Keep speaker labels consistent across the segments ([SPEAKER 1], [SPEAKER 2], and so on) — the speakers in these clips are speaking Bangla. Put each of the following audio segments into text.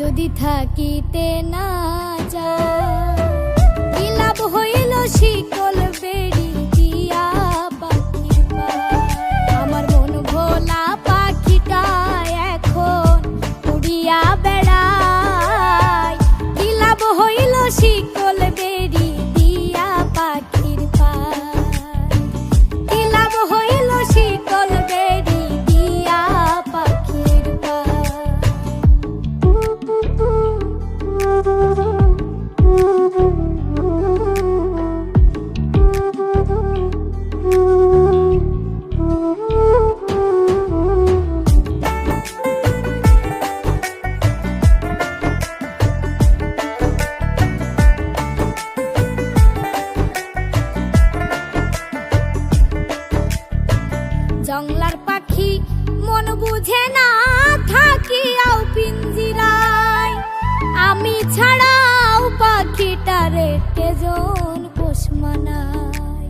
[SPEAKER 1] যদি থাকিতে না যায়, কি লাভ হইল শিকল বেড়ি দিয়া পাখির পায়। আমার মন ভোলা পাখিটা এখন উড়িয়া বেড়ায়, কি লাভ হইল শিকল বেড়ি দিয়া পাখির পায়, কি লাভ হইল শিকল বেড়ি দিয়া পাখির পায়। জংলার পাখি মন বুঝে না থাকিয়াও পিঞ্জিরায়, আমি ছাড়াও পাখিটারে কেজন পোষ মানায়।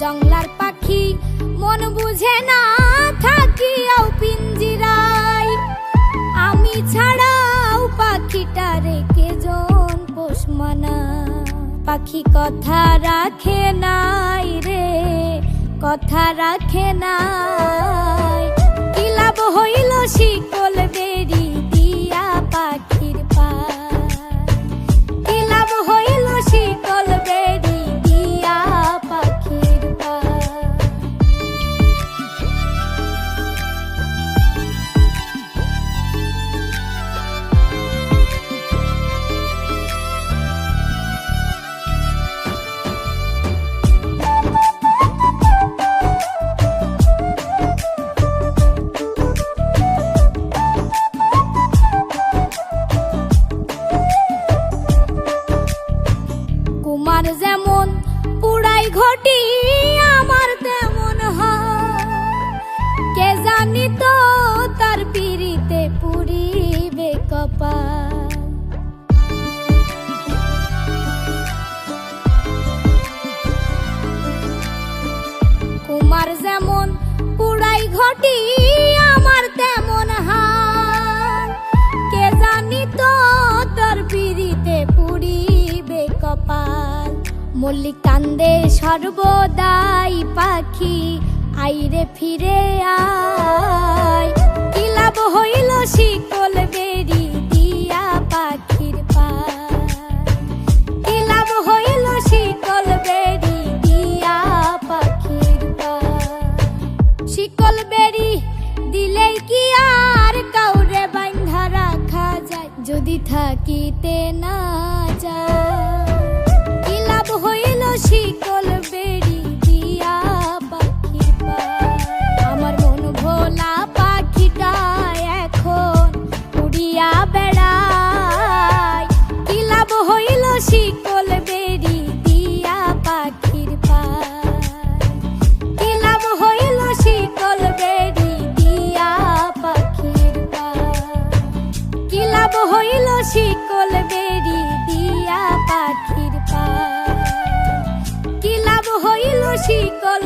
[SPEAKER 1] জংলার পাখি মন বুঝে না থাকিয়াও পিঞ্জিরায়, আমি ছাড়াও পাখিটারে কেজন পোষ মানায়। পাখি কথা রাখে নাই রে, কথা রাখে নাই, কি লাভ হইল শিকল বেড়ি দিয়া পাখির পায়, কি লাভ হইল শিকল বেড়ি দিয়া পাখির পায়। কুমার যেমন পুড়াই ঘটি আমার তেমন হয়, কে জানি তো তার পিড়িতে পুড়িবে কপাল। কুমার যেমন পুড়াই ঘটি আমার তেমন হয়, কে জানি তো তার পিড়িতে পুড়িবে কপাল। মল্লিক কান্দে সর্বদাই পাখি আইরে ফিরে আয়, কি লাভ হইল শিকল বেড়ি দিয়া পাখির পায়, কি লাভ হইল শিকল বেড়ি দিয়া পাখির পায়। শিকল বেড়ি দিলেই কি আর কাউরে বাঁধা রাখা যায়, যদি থাকিতে না যায়, কি লাভ হইল শিকল বেড়ি দিয়া পাখির পায়। আমার মন ভোলা পাখিটা এখন উড়িয়া বেড়ায়, কি লাভ হইল শিকল বেড়ি দিয়া পাখির পায়, কি লাভ হইল শিকল বেড়ি দিয়া পাখির পায়, কি লাভ হইল শিকল বেড়ি দিয়া পাখির পায়, কি লাভ হইল শিকল